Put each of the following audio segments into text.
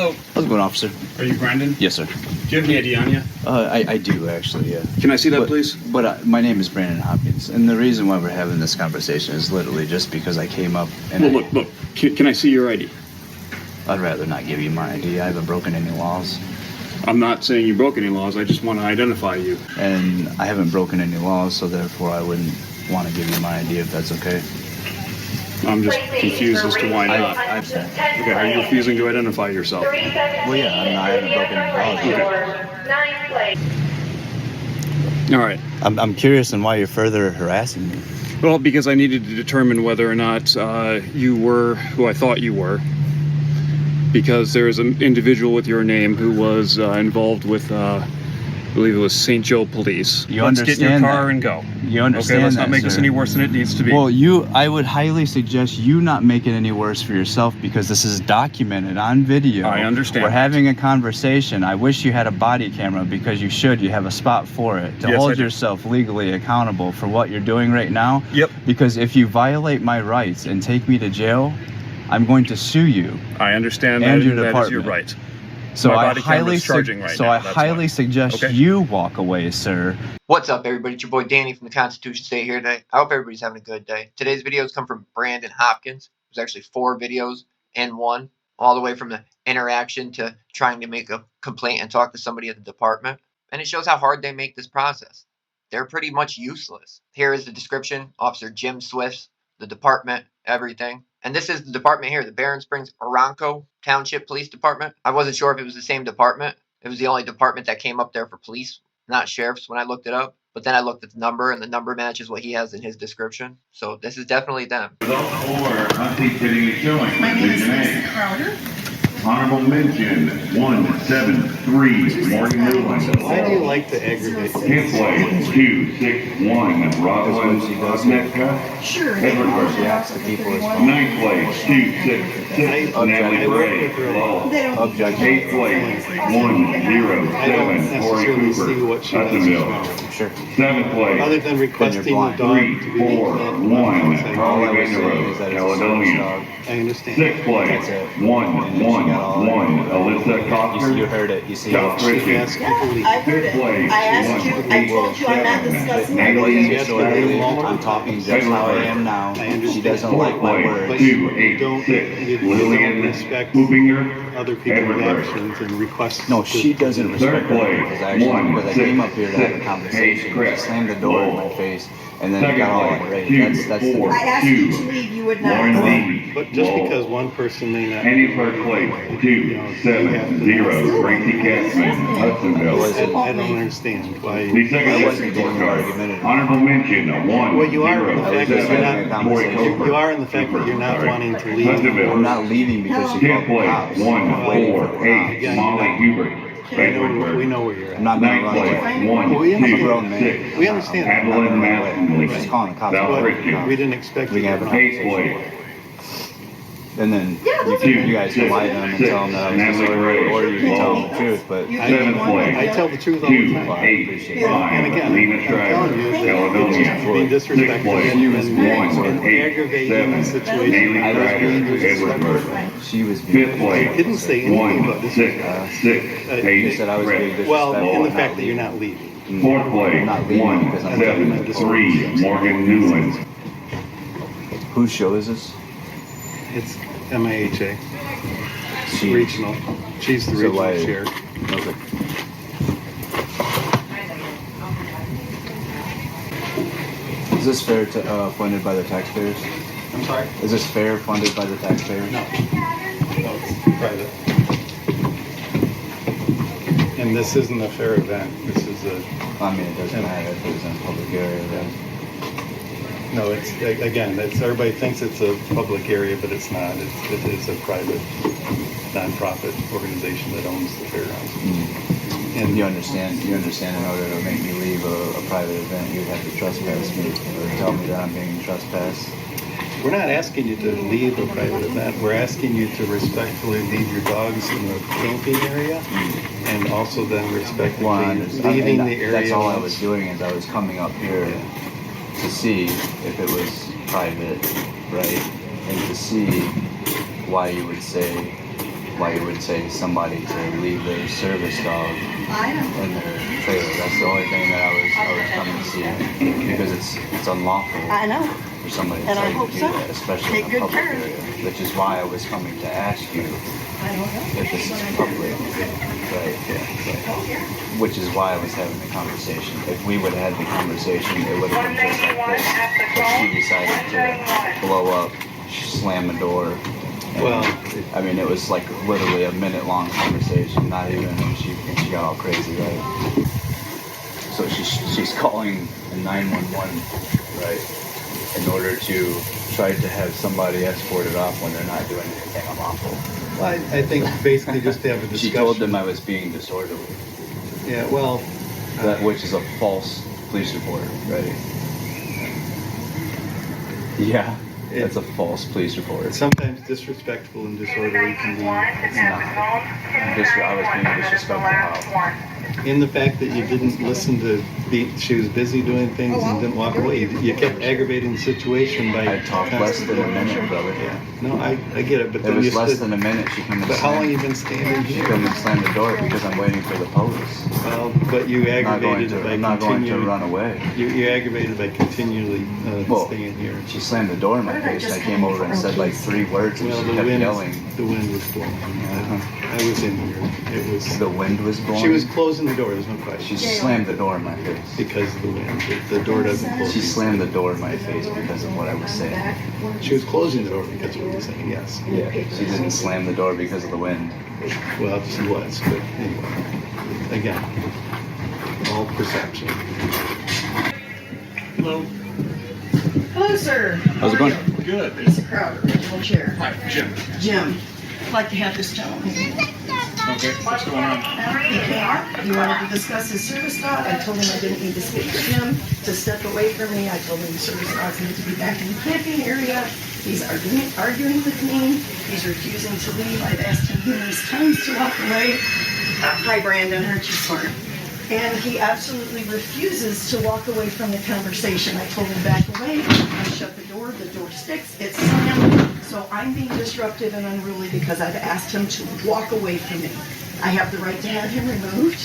Hello. How's it going, officer? Are you Brandon? Yes, sir. Do you have any ID on you? I do, actually, yeah. Can I see that, please? But my name is Brandon Hopkins, and the reason why we're having this conversation is literally just because I came up and... Well, look. Can I see your ID? I'd rather not give you my ID. I haven't broken any laws. I'm not saying you broke any laws. I just want to identify you. And I haven't broken any laws, so therefore I wouldn't want to give you my ID if that's okay. I'm just confused as to why not. I'm sorry. Okay, are you refusing to identify yourself? Well, yeah, I haven't broken any laws. Okay. All right. I'm curious on why you're further harassing me. Well, because I needed to determine whether or not you were who I thought you were. Because there is an individual with your name who was involved with, I believe it was St. Joe Police. Let's get in your car and go. You understand Okay, let's that, not make this sir. any worse than it needs to be. Well, I would highly suggest you not make it any worse for yourself because this is documented on video. I understand. We're having a conversation. I wish you had a body camera because you should. You have a spot for it to hold yourself legally accountable for what you're doing right now. Yep. Because if you violate my rights and take me to jail, I'm going to sue you. I understand and that, your that department. is your right. So My I body camera's charging right now. I That's highly fine. suggest Okay. you walk away, sir. What's up, everybody? It's your boy Danny from the Constitution State here today. I hope everybody's having a good day. Today's videos come from Brandon Hopkins. There's actually 4 videos in one, all the way from the interaction to trying to make a complaint and talk to somebody at the department. And it shows how hard they make this process. They're pretty much useless. Here is the description. Officer Jim Swift, the department, everything. And this is the department here, the Barron Springs Aranco Township Police Department. I wasn't sure if it was the same department. It was the only department that came up there for police, not sheriffs, when I looked it up. But then I looked at the number, and the number matches what he has in his description. So this is definitely them. Result for unseating and showing. My name is Lisa Crowder. Honorable mention 173 Morgan Newland. Why do you like to aggravate? 10th place 261 Roslyn Osnetka. Sure. Edward. She asks the people as well. 9th place 266 Natalie Gray. Lowell. They don't. 8th place 107 Corey Cooper. Hudsonville. Sure. 7th place Other than requesting the dog to be 341 Holly All I was saying Road, is that it's a service Caledonia. dog. I understand. 6th place, That's it. 111, Alyssa You Coster. heard it. You see South it. She Christian. asked people to leave. I heard it. 5th place, I asked you, I told you I'm not discussing my Natalie Ladies relationship. and Yesterday. gentlemen, I'm talking just how I am now. I understand. She doesn't 4th like my place, words. You 286, don't Lillian respect Hubinger. Other people's Edward. actions and requests. No, she doesn't respect my place, words. Actually, because I came up here to have a 166, conversation. She Chris slammed the door in my Lowell. face, and then Second got all place, irate. That's the 2, 4, I asked you to 2, leave, you would not. Lauren D. But just because one person may not. Any first place, 270 Gracie Katzman, Hudsonville. I don't understand why. The second I place wasn't being argumentative. scorecard, honorable mention, 1, Well, you are in the 0, fact that 7, you're Corey not. Cooper. You are in the fact that you're not Sorry. wanting to leave. Hudsonville. I'm not leaving because she 10th called the place, cops. 1, I'm waiting for the 4, 8, Again, Molly Hubert, We know Edwardsburg. where you're I'm at. not going to 9th run away. place, 1, We understand. 2, 6, We understand. Adeline Maston, She's calling the cops. South But Christian. we didn't expect We you can to have a run. 8th place, And then you guys can lie to them and tell them that I was Natalie disorderly, Gray. or you can tell them the truth. But You- 7th place, I tell the truth all the 2, time. 8, And 5, again, Lena I'm Shriver, telling you that Caledonia. it's just being 6th disrespectful place, and 1, 8, aggravating 7, the situation. Haley I was being Ryder, disrespectful. Edwardsburg. She was being 5th place, I didn't say anything 1, about this. 6, 6, You Paige said I was being Brett. disrespectful. Well, in the and fact that you're leaving. not leaving. 4th place, I'm not leaving 1, because I'm 7, taking 3, Morgan Newland. Whose show is this? It's MIHA, She. regional. She's the So regional why- chair. Okay. Is this fair to funded by the taxpayers? I'm sorry? Is this fair funded by the taxpayers? No. No, it's private. And this isn't a fair event. This is a, I mean, it doesn't matter if it's in a public area. Then. no, it's, again, it's, everybody thinks it's a public area, but it's not. It is a private, nonprofit organization that owns the fairgrounds. And You understand? In order to make me leave a private event, you'd have to trespass me or tell me that I'm being trespassed. we're not asking you to leave a private event. We're asking you to respectfully leave your dogs in the camping area and also then respectfully Well, I understand. leaving And the area. that's all I once- was doing is I was coming up here to see if it was private, right? And to see why you would say why you would say somebody to leave their service dog I know. in their trailer. That's the only thing that I was coming to see, because it's unlawful I know. for somebody to And I tell you hope to do so. that, especially Take in a good public care. area, which is why I was coming to ask you I don't know. if this is public, right? Which is why I was having the conversation. If we would have had the conversation, it would have been just like this. But she decided to blow up, slam the door. And, Well, I mean, it was like literally a minute-long conversation. Not even, and she got all crazy, right? So she's calling 911, right, in order to try to have somebody escorted off when they're not doing anything unlawful. I think basically just to have a discussion. She told them I was being disorderly, Yeah, well, which is a false police report, right? Yeah, that's a false police report. sometimes disrespectful and disorderly can be I was being disrespectful. How? in the fact that you didn't listen to she was busy doing things and didn't walk away. You kept aggravating the situation by I talked less than a minute, brother. Yeah, no, I get it, but It then was you less stood, than a minute. She came and but how long you slammed. been standing She here? came and slammed the door because I'm waiting for the police. Well, but you I'm not going aggravated it by I'm not going to continuing. run away. You aggravated by continually Well, staying here. She slammed the door in my face. I came over and said like 3 words, and Well, she the kept wind yelling. was blowing. Uh-huh. I was in here. It was. The wind was blowing. She was closing the door. There's no question. She slammed the door in my face. Because of the wind. The door doesn't close. She slammed the door in my face because of what I was saying. She was closing the door because of what you were saying. Yes. Yeah, she didn't slam the door because of the wind. Well, she was, but anyway. Again, all perception. Hello. Hello, sir. How's it going? Good. Lisa Crowder, original chair. Hi, Jim. Jim, I'd like to have this gentleman. Okay, what's going on? He wanted to discuss his service dog. I told him I didn't need to speak to him, to step away from me. I told him the service dogs need to be back in the camping area. He's arguing with me. He's refusing to leave. I've asked him numerous times to walk away. Hi, Brandon. Aren't you smart? And he absolutely refuses to walk away from the conversation. I told him back away. I shut the door sticks. It's slammed. So I'm being disruptive and unruly because I've asked him to walk away from me. I have the right to have him removed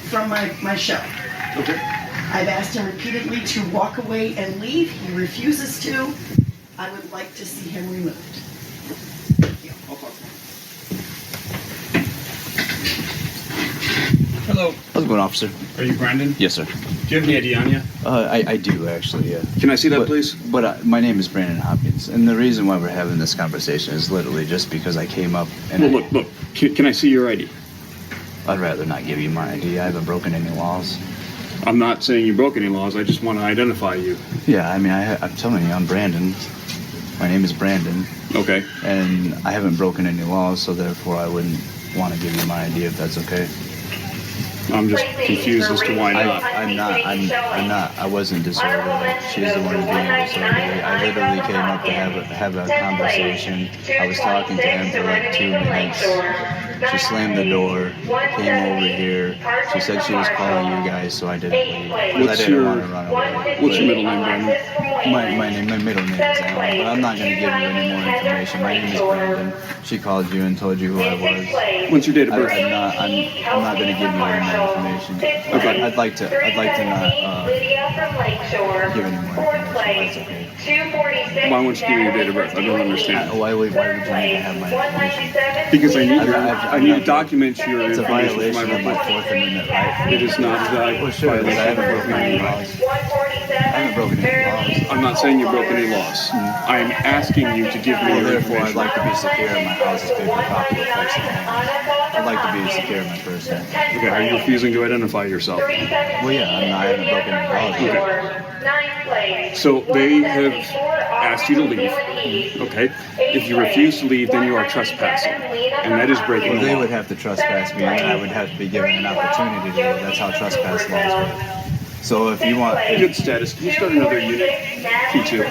from my show. Okay. I've asked him repeatedly to walk away and leave. He refuses to. I would like to see him removed. Thank you. I'll talk to him. Hello. How's it going, officer? Are you Brandon? Yes, sir. Do you have any ID on you? I do, actually, yeah. Can I see that, But- please? But my name is Brandon Hopkins, and the reason why we're having this conversation is literally just because I came up and Well, look. Can I see your ID? I'd rather not give you my ID. I haven't broken any laws. I'm not saying you broke any laws. I just want to identify you. Yeah, I mean, I'm telling you, I'm Brandon. My name is Brandon, Okay. and I haven't broken any laws, so therefore I wouldn't want to give you my ID if that's okay. I'm just confused as to why not. I'm not. I wasn't disorderly. She's the one being disorderly. I literally came up to have a conversation. I was talking to him for like 2 minutes. She slammed the door, came over here. She said she was calling you guys, so I didn't leave. 'Cause I didn't want to run away. What's your middle name, Brandon? My middle name is Alan, but I'm not going to give you any more information. My name is Brandon. She called you and told you who I was. What's your date of birth? I'm not going to give you any more information. Okay. I'd like to not give any more information. That's okay. Why won't you give me your date of birth? I don't understand. Why would you need to have my information? Because I need I've to document your It's a information for violation my of my report. Fourth Amendment right. It is not a Well, sure, because I haven't broken any laws. I haven't broken any laws. I'm not saying you broke any laws. I am asking you to give me Well, your therefore, I'd information. like to be secure in my house's paper copy affects the hand. I'd like to be secure in my person. Okay, are you refusing to identify yourself? Well, yeah, I haven't broken any laws. Okay. So they have asked you to leave. Okay. If you refuse to leave, then you are trespassing, and that is breaking Well, the they law. would have to trespass me, and I would have to be given an opportunity to leave. That's how trespass laws work. So if you want... Good status. Can you start another unit? P2.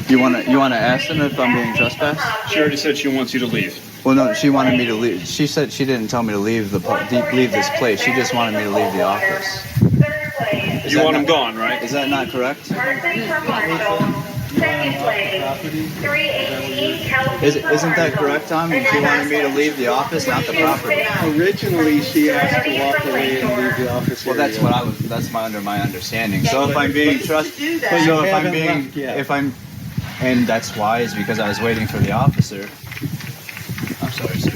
You want to ask them if I'm being trespassed? She already said she wants you to leave. Well, no, she wanted me to leave. She said she didn't tell me to leave leave this place. She just wanted me to leave the office. You want him gone, right? Is that not correct? Second place, 318 Kelsey Isn't that correct, Tom? She wanted me to leave the office, not the property. Originally, she asked to walk away and leave the office Well, area. that's my understanding. So if I'm being trusted, But you so if I'm haven't being, left yet. if I'm, and that's why is because I was waiting for the officer. I'm sorry, sir.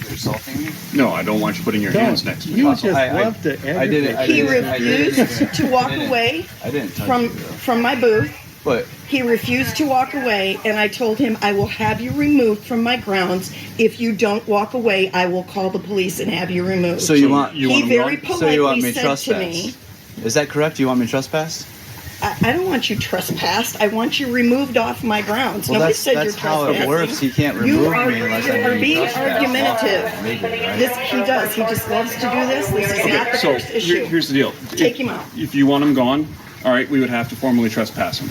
You're assaulting me? No, I don't want you putting your hands next to me. You just I- love to I did it. aggravate. He I didn't- refused to walk I didn't- away I didn't touch from you, though. from my booth. But He refused to walk away, and I told him, I will have you removed from my grounds. If you don't walk away, I will call the police and have you removed. so you want you he want him very gone? so you want politely me said trespass? to me, Is that correct? You want me trespass? I don't want you trespassed. I want you removed off my grounds. Well, Nobody that's said you're how it trespassing. works. He can't You remove are, me unless you are I'm being trespassed. argumentative. Legally, right? This he does. He just loves to do this. This is not the So first issue. here's the deal. Take him out. If you want him gone, all right, we would have to formally trespass him.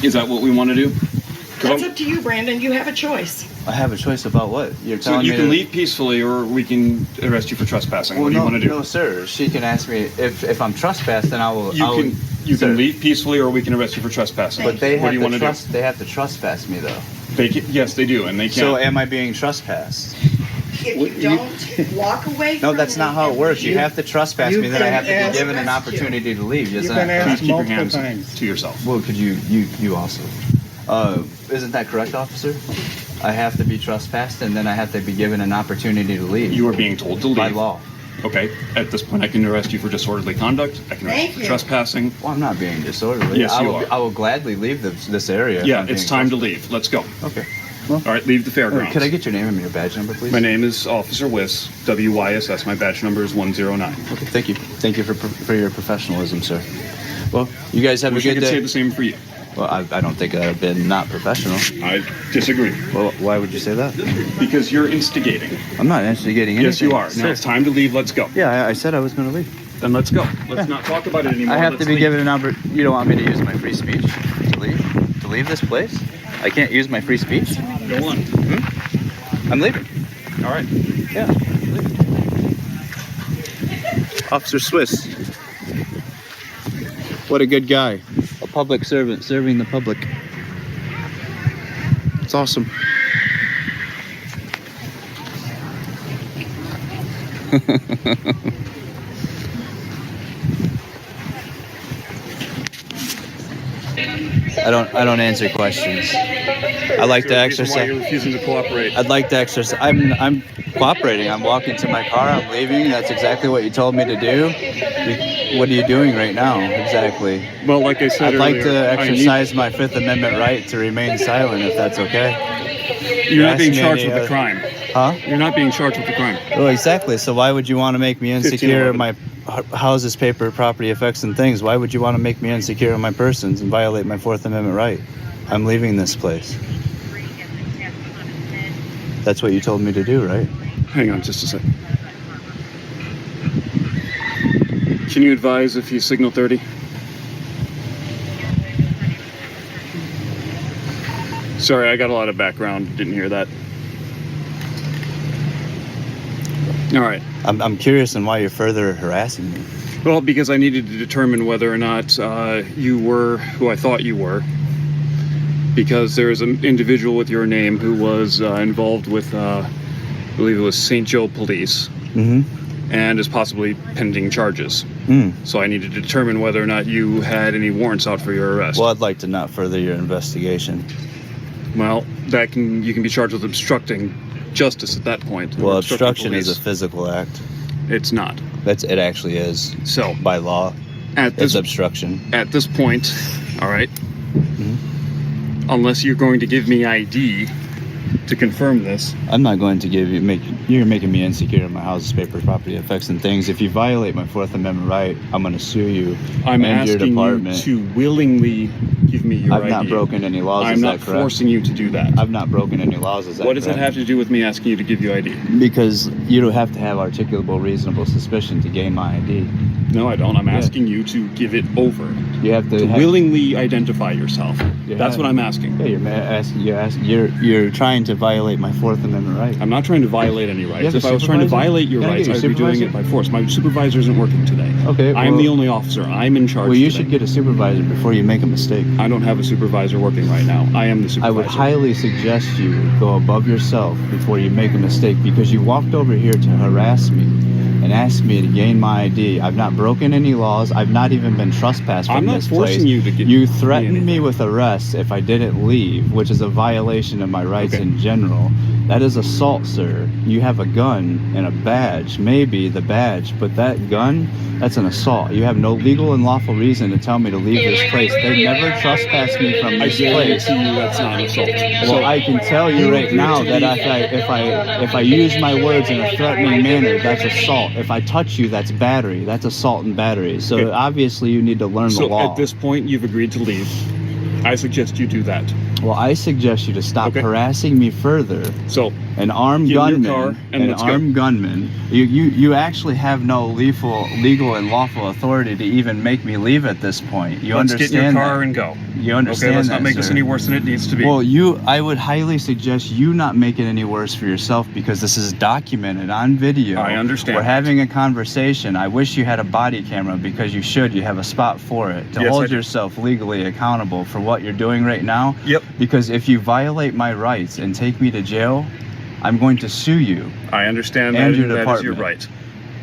Is that what we want to do? 'Cause That's I'm- up to you, Brandon. You have a choice. I have a choice about what you're So telling you me. can to- leave peacefully, or we can arrest you for trespassing. Well, What do you no, want to do? no, sir. She can ask me if I'm trespassed, then I will. You sir. can leave peacefully, or we can arrest you for trespassing. But they what have do you to want trust. They have to trespass me, though. They yes, they do, and they So can't. am I being trespassed? If you don't walk away No, from that's me not how it and works. You you- have to trespass You've me, then I been have to asked- be given an opportunity to leave. Isn't You've that been correct? Please keep your multiple hands times. to yourself. Well, could you also? Isn't that correct, officer? I have to be trespassed, and then I have to be given an opportunity to leave. You are being told to leave. by law. Okay. At this point, I can arrest you for disorderly conduct. I can arrest Thank you for you. trespassing. Well, I'm not being disorderly. Yes, you are. I will gladly leave this area. if Yeah, I'm it's being time to trespassed. leave. Let's go. Okay. All right, leave the fairgrounds. Could I get your name and your badge number, please? My name is Officer Wyss, WYSS. My badge number is 109. Okay, thank you. Thank you for your professionalism, sir. Well, you guys have Wish a I good could say day. the same for you. Well, I don't think I've been not professional. I disagree. Well, why would you say that? Because you're instigating. I'm not instigating anything. Yes, you are. Now Sir. it's time to leave. Let's go. Yeah, I said I was going to leave. Then let's go. Let's not talk about it anymore. I have Let's to be leave. given an opportunity. You don't want me to use my free speech to leave? To leave this place? I can't use my free speech? Go on. I'm leaving. All right. Yeah. I'm leaving. Officer Swiss. What a good guy. A public servant serving the public. It's awesome. I don't answer questions. I like to Why exercise. you're refusing to cooperate? I'd like to exercise. I'm cooperating. I'm walking to my car. I'm leaving. That's exactly what you told me to do. What are you doing right now? Exactly. Well, like I said I'd like earlier, to I need- exercise my Fifth Amendment right to remain silent, if that's okay. You're not being Ask me charged any with a other- crime. Huh? You're not being charged with a crime. Well, exactly. So why would you want to make me insecure? 1511. My houses, paper, property, effects, and things. Why would you want to make me insecure on my persons and violate my Fourth Amendment right? I'm leaving this place. That's what you told me to do, right? Hang on just a sec. Can you advise if he's signal 30? Sorry, I got a lot of background. Didn't hear that. All right. I'm curious on why you're further harassing me. Well, because I needed to determine whether or not you were who I thought you were. Because there's an individual with your name who was involved with, I believe it was St. Joe Police, Mm-hmm. and is possibly pending charges. Mm. So I needed to determine whether or not you had any warrants out for your arrest. Well, I'd like to not further your investigation. Well, you can be charged with obstructing justice at that point. or Well, obstructing obstruction is a police. physical act. It's not. It actually is. So By law, at it's this obstruction. at this point, all right, Mm-hmm. unless you're going to give me ID to confirm this, I'm not going to you're making me insecure in my house's paper, property, effects, and things. If you violate my Fourth Amendment right, I'm going to sue you I'm and your asking you department. to willingly give me your I've ID. not broken any laws. I'm is not that correct? forcing you to do that. I've not broken any laws. Is that What does that correct? have to do with me asking you to give you ID? Because you don't have to have articulable reasonable suspicion to gain my ID. No, I don't. I'm asking you to give it over. You have to Willingly identify yourself. You That's have- what I'm asking. Yeah, you're trying to violate my Fourth Amendment right. I'm not trying to violate any You rights. have a If I was trying to supervisor? violate your Can I rights, get I your would be doing it by force. My supervisor isn't working today. Okay, I'm well- the only officer. I'm in charge Well, you today. should get a supervisor before you make a mistake. I don't have a supervisor working right now. I am the supervisor. I would highly suggest you go above yourself before you make a mistake, because you walked over here to harass me and asked me to gain my ID. I've not broken any laws. I've not even been trespassed from I'm not this place. forcing you to get You threatened me anything. with arrest if I didn't leave, which is a violation of my rights Okay. in general. That is assault, sir. You have a gun and a badge, maybe the badge, but that gun, that's an assault. You have no legal and lawful reason to tell me to leave this place. They never trespassed me from I this guarantee place. you that's not assault. Well, I can tell you right now that if I use my words in a threatening manner, that's assault. If I touch you, that's battery. That's assault and battery. So Okay. obviously you need to learn the So law. at this point, you've agreed to leave. I suggest you do that. Well, I suggest you to stop Okay. harassing me further. So An armed Get in your gunman, car and an let's go. armed gunman. You actually have no legal and lawful authority to even make me leave at this point. You let's understand get in your car that? and go. You understand Okay, let's that, not make this sir? any worse than it needs to be. Well, I would highly suggest you not make it any worse for yourself, because this is documented on video. I understand We're that. having a conversation. I wish you had a body camera, because you should. You have a spot for it to Yes, I hold do. yourself legally accountable for what you're doing right now. Yep. Because if you violate my rights and take me to jail, I'm going to sue you. I understand And that, your that is your department. right.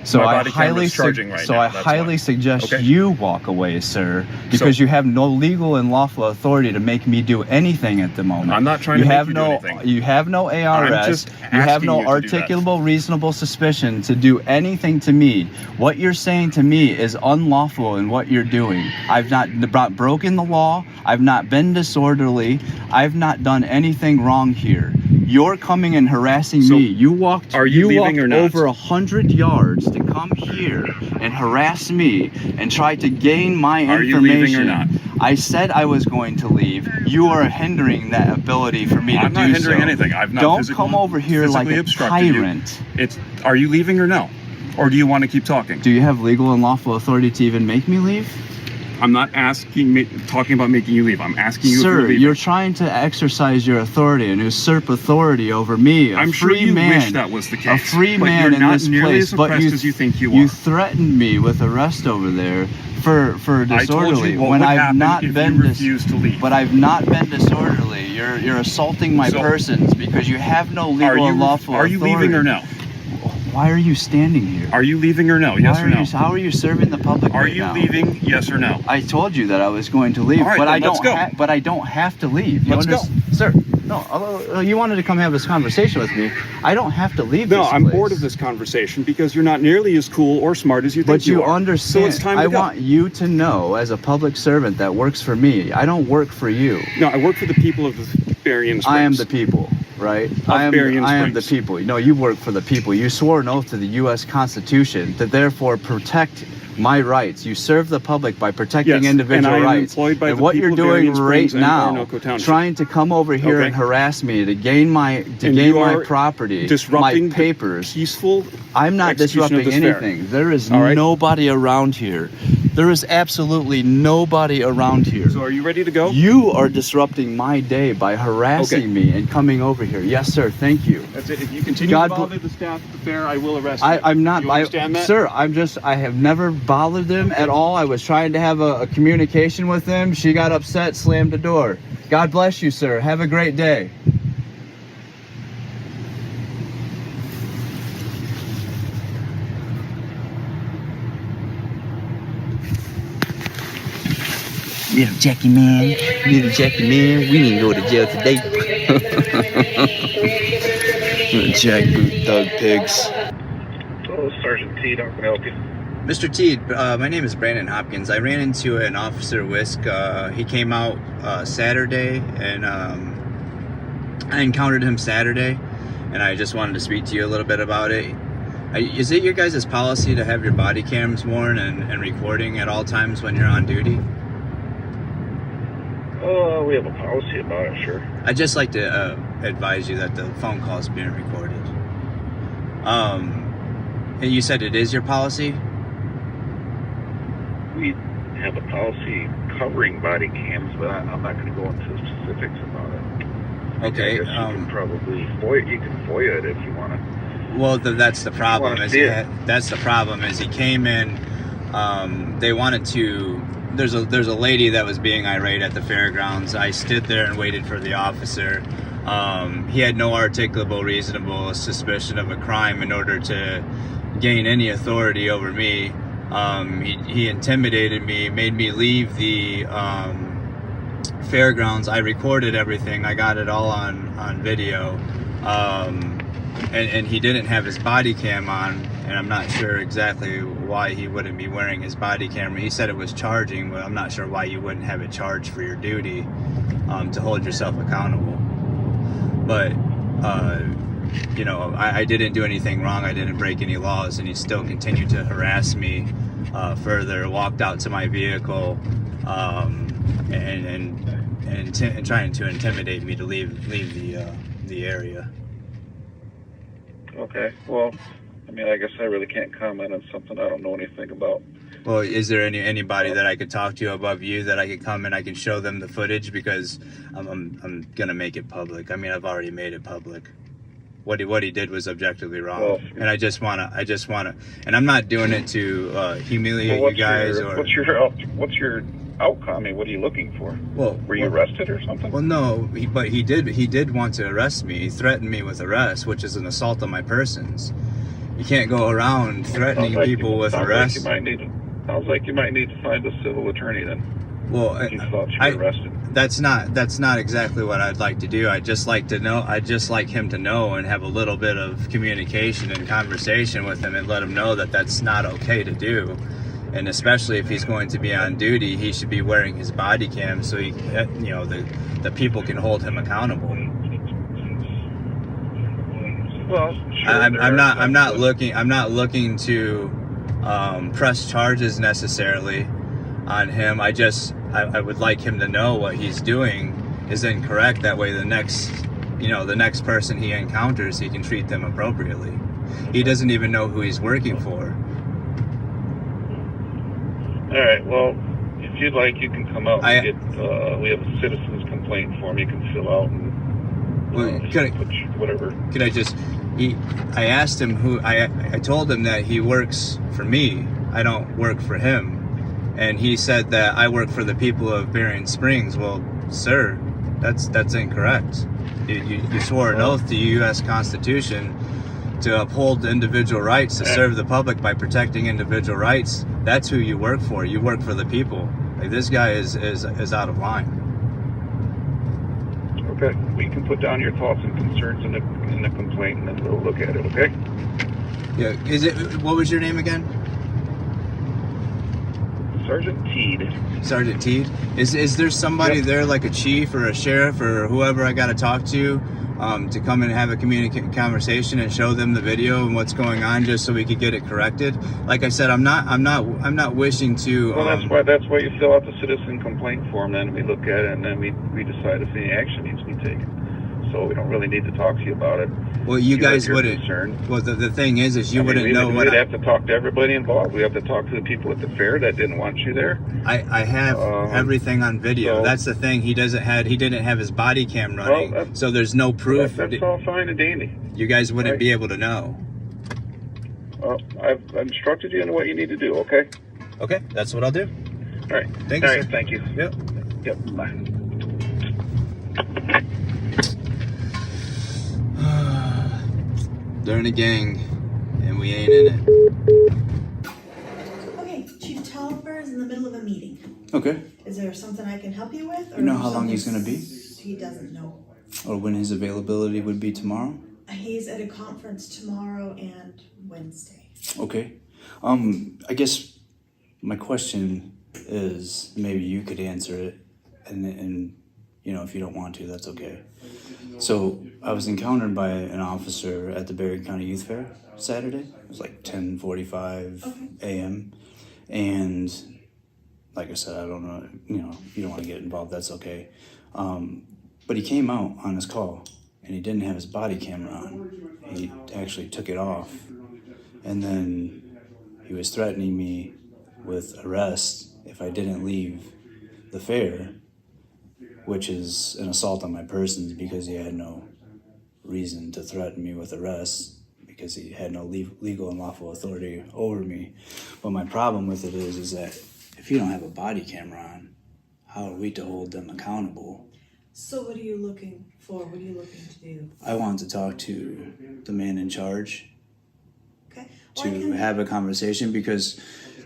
So My I body camera's highly charging right now, that's highly why. suggest Okay. you walk away, sir, because So- you have no legal and lawful authority to make me do anything at the moment. I'm not trying you to make have you do no, anything. You have no I'm ARS. just You have asking no you to do that. articulable, reasonable suspicion to do anything to me. What you're saying to me is unlawful in what you're doing. I've not broken the law. I've not been disorderly. I've not done anything wrong here. You're coming and harassing So, me. You walked. are you leaving walked or not? over 100 yards to come here and harass me and try to gain my Are you information. leaving or not? I said I was going to leave. You are hindering that ability for me to do so. I'm not hindering anything. I've not Don't physical- come over here like physically a obstructed you. tyrant. Are you leaving or no? Or do you want to keep talking? Do you have legal and lawful authority to even make me leave? I'm not talking about making you leave. I'm asking you if you're Sir, leaving. you're trying to exercise your authority and usurp authority over me, a I'm sure free you man. wish that was the A case. free but man you're in not this nearly place, as but oppressed as you think you You are. threatened me with arrest over there for I disorderly told you what when would I've happen not if been you refused to leave. But I've not been disorderly. You're assaulting my So- persons because you have no Are legal you and lawful Are you authority. leaving or no? Why are you standing here? Are you leaving or no? Yes Why or are no? how are you serving the public Are right you now? leaving? Yes or no? I told you that I was going to leave, All right, but then I let's don't. go. But I don't have to leave. Let's go. Sir. No, you wanted to come have this conversation with me. I don't have to leave. No, this I'm place. bored of this conversation because you're not nearly as cool or smart as you think But you are. understand. So it's time to I go. want you to know, as a public servant that works for me, I don't work for you. No, I work for the people of the Berrien Springs. I am the people, right? I am the Springs. people. No, you work for the people. You swore an oath to the U.S. Constitution to therefore protect my rights. You serve the public by protecting Yes, individual and I am rights. employed by and the what people you're of doing Berrien right Springs and now, Orinoco Township. trying to come over here Okay. and harass me to gain my And you are property, disrupting my papers. peaceful. I'm not execution of disrupting this fair. anything. There is All right. nobody around here. There is absolutely nobody around here. So are you ready to go? You are disrupting my day by harassing Okay. me and coming over here. Yes, sir. Thank you. That's it. If you continue God to bl- bother the staff at the fair, I will arrest you. I'm not. You understand that? Sir, I have never bothered them at all. I was trying to have a communication with them. She got upset, slammed the door. God bless you, sir. Have a great day. Little Jackie man, we didn't go to jail today. Jackboot thug pigs. Oh, Sergeant T, how can I help you? Mr. T, my name is Brandon Hopkins. I ran into an Officer Whisk. He came out Saturday, and I encountered him Saturday, and I just wanted to speak to you a little bit about it. Is it your guys' policy to have your body cams worn and recording at all times when you're on duty? We have a policy about it, sure. I'd just like to advise you that the phone call is being recorded. And you said it is your policy? We have a policy covering body cams, but I'm not going to go into specifics about it. Okay. I guess you can probably FOIA it if you want to. Well, that's the problem. That's the problem is he came in. They wanted to. There's a lady that was being irate at the fairgrounds. I stood there and waited for the officer. He had no articulable, reasonable suspicion of a crime in order to gain any authority over me. He intimidated me, made me leave the fairgrounds. I recorded everything. I got it all on video. And he didn't have his body cam on, and I'm not sure exactly why he wouldn't be wearing his body camera. He said it was charging, but I'm not sure why you wouldn't have it charged for your duty, to hold yourself accountable. But I didn't do anything wrong. I didn't break any laws, and he still continued to harass me further. Walked out to my vehicle and trying to intimidate me to leave the area. Okay. Well, I mean, I guess I really can't comment on something I don't know anything about. Well, is there anybody that I could talk to above you that I could come and I can show them the footage, because I'm gonna make it public. I mean, I've already made it public. What he did was objectively wrong, well, and I just wanna, and I'm not doing it to humiliate you guys what's your outcome? I mean, what are you looking for? Well, were you arrested or something? Well, no, but he did want to arrest me. He threatened me with arrest, which is an assault on my persons. You can't go around threatening people with arrest. Sounds like you might need to find a civil attorney then. Well, if you thought you were arrested. That's not exactly what I'd like to do. I'd just like him to know and have a little bit of communication and conversation with him and let him know that that's not okay to do. And especially if he's going to be on duty, he should be wearing his body cam so the people can hold him accountable. Well, sure, I'm not looking to press charges necessarily on him. I would like him to know what he's doing is incorrect. That way the next person he encounters, he can treat them appropriately. He doesn't even know who he's working for. All right, well, if you'd like, you can come out and get, we have a citizen's complaint form you can fill out and whatever. I asked him I told him that he works for me. I don't work for him. And he said that I work for the people of Berrien Springs. Well, sir, that's incorrect. You swore an oath to the U.S. Constitution to uphold individual rights, to serve the public by protecting individual rights. That's who you work for. You work for the people. Like, this guy is out of line. Okay, we can put down your thoughts and concerns in the complaint, and then we'll look at it. Okay? Yeah. What was your name again? Sergeant Teed. Sergeant Teed. Is there somebody there, like a chief or a sheriff or whoever I got to talk to come and have a conversation and show them the video and what's going on, just so we could get it corrected? Like I said, I'm not wishing to. Well, that's why you fill out the citizen complaint form. Then we look at it, and then we decide if any action needs to be taken. So we don't really need to talk to you about it. Well, you guys wouldn't. Concerned. Well, the thing is you wouldn't know what. We'd have to talk to everybody involved. We have to talk to the people at the fair that didn't want you there. I have everything on video. That's the thing. He didn't have his body cam running, so there's no proof. That's all fine and dandy. You guys wouldn't be able to know. Well, I've instructed you on what you need to do. Okay. Okay, that's what I'll do. All right. Thank you. All right. Thank you. Yep. Yep. Bye. They're in a gang, and we ain't in it. Okay, Chief Taliper is in the middle of a meeting. Okay. Is there something I can help you with? Or You know how long he's gonna be? He doesn't know. Or when his availability would be tomorrow? He's at a conference tomorrow and Wednesday. Okay. I guess my question is, maybe you could answer it, and if you don't want to, that's okay. So I was encountered by an officer at the Berrien County Youth Fair Saturday. It was like 10:45 a.m. And like I said, I don't know, you don't want to get involved, that's okay. But he came out on his call, and he didn't have his body camera on. He actually took it off. And then he was threatening me with arrest if I didn't leave the fair. which is an assault on my person because he had no reason to threaten me with arrest because he had no legal and lawful authority over me. But my problem with it is that if you don't have a body camera on, how are we to hold them accountable? So what are you looking for? What are you looking to do? I want to talk to the man in charge Okay. to have a conversation because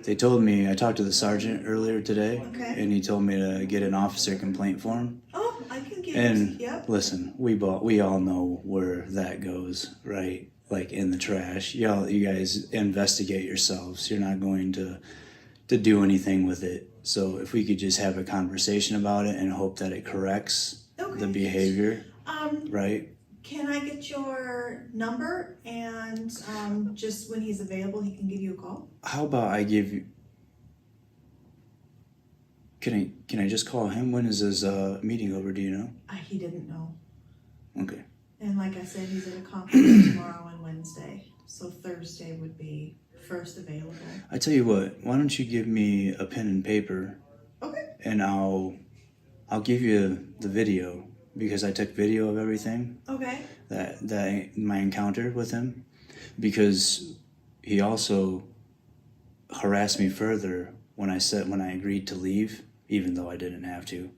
they told me, I talked to the sergeant earlier today, Okay. and he told me to get an officer complaint form. Oh, I can get And yep. listen, we all know where that goes, right? Like in the trash. You guys investigate yourselves. You're not going to do anything with it. So if we could just have a conversation about it and hope that it corrects the behavior, right? Can I get your number and just when he's available, he can give you a call? How about I give you? Can I just call him? When is his meeting over? Do you know? He didn't know. Okay. And like I said, he's at a conference tomorrow and Wednesday. So Thursday would be first available. I tell you what. Why don't you give me a pen and paper? Okay. And I'll give you the video because I took video of everything. Okay. That my encounter with him, because he also harassed me further when I agreed to leave, even though I didn't have to.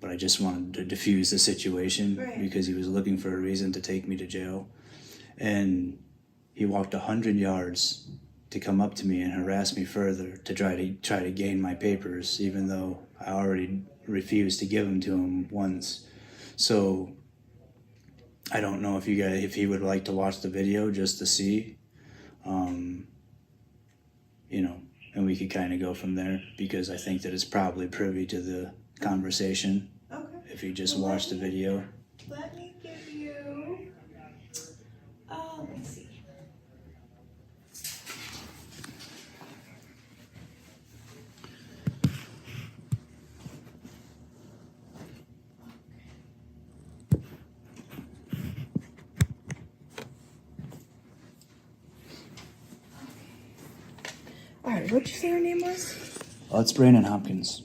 But I just wanted to diffuse the situation because he was looking for a reason to take me to jail. And he walked 100 yards to come up to me and harass me further to try to gain my papers, even though I already refused to give them to him once. So I don't know if he would like to watch the video just to see, and we could kind of go from there because I think that it's probably privy to the conversation. Okay. If you just watch the video. Let me give you, let me see. All right, what'd you say your name was? It's Brandon Hopkins.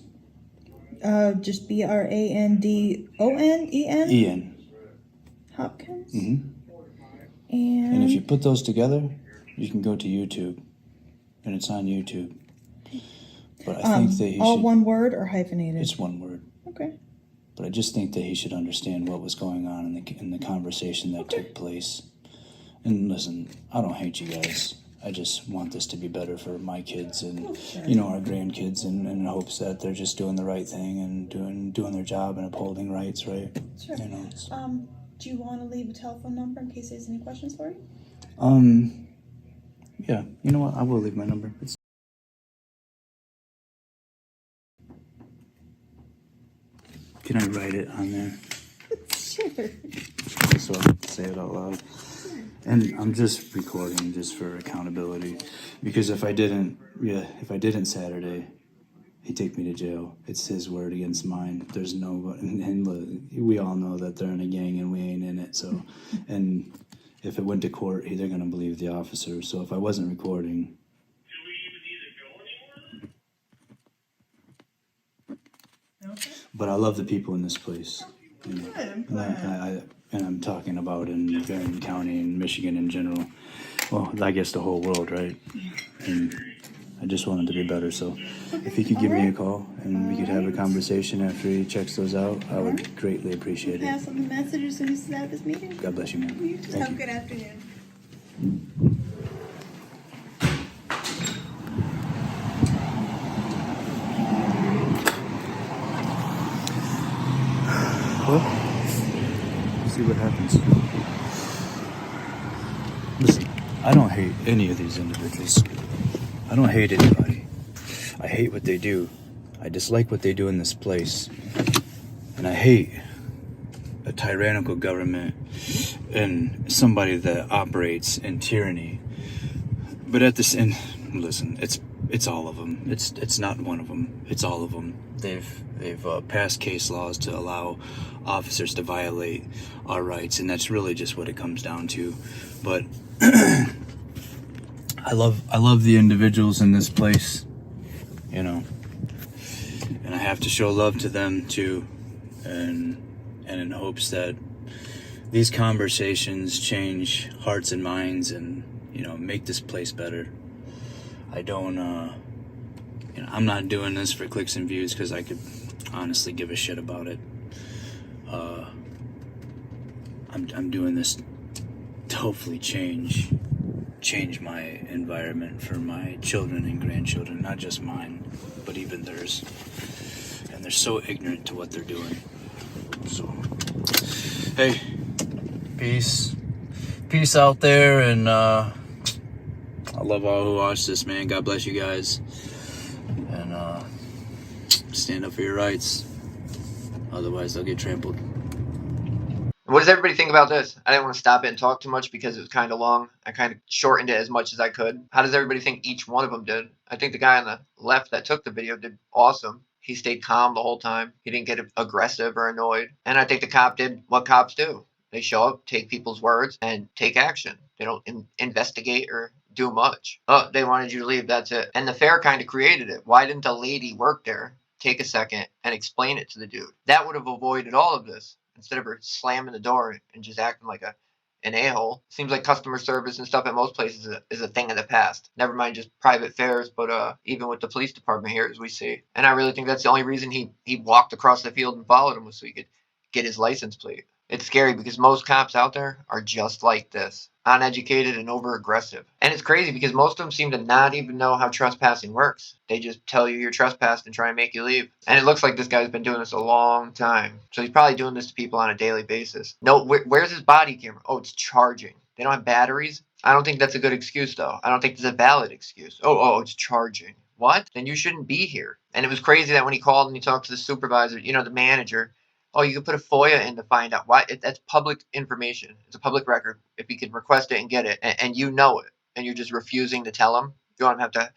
Just BRANDONEN? Ian. Hopkins? Mm-hmm. And if you put those together, you can go to YouTube. And it's on YouTube. But I think that he all should... one word or hyphenated? It's one word. Okay. But I just think that he should understand what was going on in the conversation that took place. And listen, I don't hate you guys. I just want this to be better for my kids and our grandkids, and in hopes that they're just doing the right thing and doing their job and upholding rights, right? Sure. Do you want to leave a telephone number in case there's any questions for you? Yeah. You know what? I will leave my number. Can I write it on there? Sure. So I can say it out loud. And I'm just recording just for accountability, because if I didn't Saturday, he'd take me to jail. It's his word against mine. There's no, and we all know that they're in a gang and we ain't in it. So, and if it went to court, they're gonna believe the officer. So if I wasn't recording. Okay. But I love the people in this place. Good, I'm glad. And I'm talking about in Varian County and Michigan in general. Well, I guess the whole world, right? And I just want it to be better. So if he could give me a call and we could have a conversation after he checks those out, I would greatly appreciate it. Pass on the message as soon as he's out of this meeting. God bless you, man. You just have a good afternoon. Well, see what happens. Listen, I don't hate any of these individuals. I don't hate anybody. I hate what they do. I dislike what they do in this place. And I hate a tyrannical government and somebody that operates in tyranny. But at this end, listen, it's all of them. It's not one of them. It's all of them. They've passed case laws to allow officers to violate our rights, and that's really just what it comes down to. But I love the individuals in this place, and I have to show love to them too. and in hopes that these conversations change hearts and minds and, make this place better. I don't, I'm not doing this for clicks and views because I could honestly give a shit about it. I'm doing this to hopefully change my environment for my children and grandchildren, not just mine, but even theirs. And they're so ignorant to what they're doing. So, hey, peace out there, and I love all who watch this, man. God bless you guys, and stand up for your rights, otherwise they'll get trampled. What does everybody think about this? I didn't want to stop it and talk too much because it was kind of long. I kind of shortened it as much as I could. How does everybody think each one of them did? I think the guy on the left that took the video did awesome. He stayed calm the whole time. He didn't get aggressive or annoyed. And I think the cop did what cops do. They show up, take people's words, and take action. They don't investigate or do much. Oh, they wanted you to leave, that's it. And the fair kind of created it. Why didn't the lady work there take a second and explain it to the dude? That would have avoided all of this. Instead of her slamming the door and just acting like an a-hole. Seems like customer service and stuff at most places is a thing of the past. Never mind just private fairs, but even with the police department here, as we see. And I really think that's the only reason he walked across the field and followed him was so he could get his license plate. It's scary because most cops out there are just like this, uneducated and over aggressive. And it's crazy because most of them seem to not even know how trespassing works. They just tell you you're trespassed and try and make you leave. And it looks like this guy's been doing this a long time. So he's probably doing this to people on a daily basis. No, where's his body camera? Oh, it's charging. They don't have batteries? I don't think that's a good excuse, though. I don't think it's a valid excuse. Oh, it's charging. What? Then you shouldn't be here. And it was crazy that when he called and he talked to the supervisor, the manager, oh, you can put a FOIA in to find out why. That's public information. It's a public record. If you can request it and get it, and you know it, and you're just refusing to tell them, you don't have to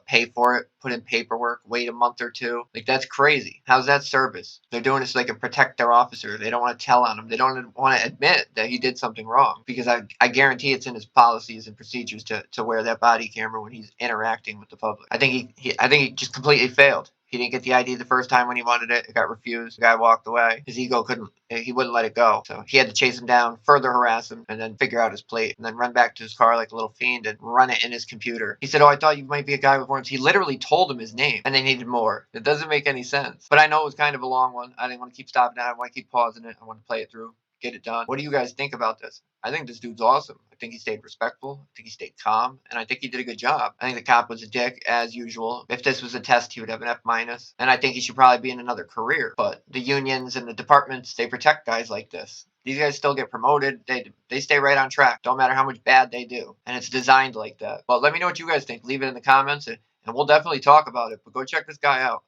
pay for it, put in paperwork, wait a month or two. Like, that's crazy. How's that service? They're doing it so they can protect their officer. They don't want to tell on him. They don't want to admit that he did something wrong, because I guarantee it's in his policies and procedures to wear that body camera when he's interacting with the public. I think he just completely failed. He didn't get the ID the first time when he wanted it. It got refused. The guy walked away. His ego he wouldn't let it go. So he had to chase him down, further harass him, and then figure out his plate, and then run back to his car like a little fiend and run it in his computer. He said, oh, I thought you might be a guy with warrants. He literally told him his name, and they needed more. It doesn't make any sense. But I know it was kind of a long one. I didn't want to keep stopping at it. I want to keep pausing it. I want to play it through, get it done. What do you guys think about this? I think this dude's awesome. I think he stayed respectful. I think he stayed calm, and I think he did a good job. I think the cop was a dick, as usual. If this was a test, he would have an F-, and I think he should probably be in another career. But the unions and the departments, they protect guys like this. These guys still get promoted. They stay right on track. Don't matter how much bad they do. And it's designed like that. But let me know what you guys think. Leave it in the comments, and we'll definitely talk about it. But go check this guy out.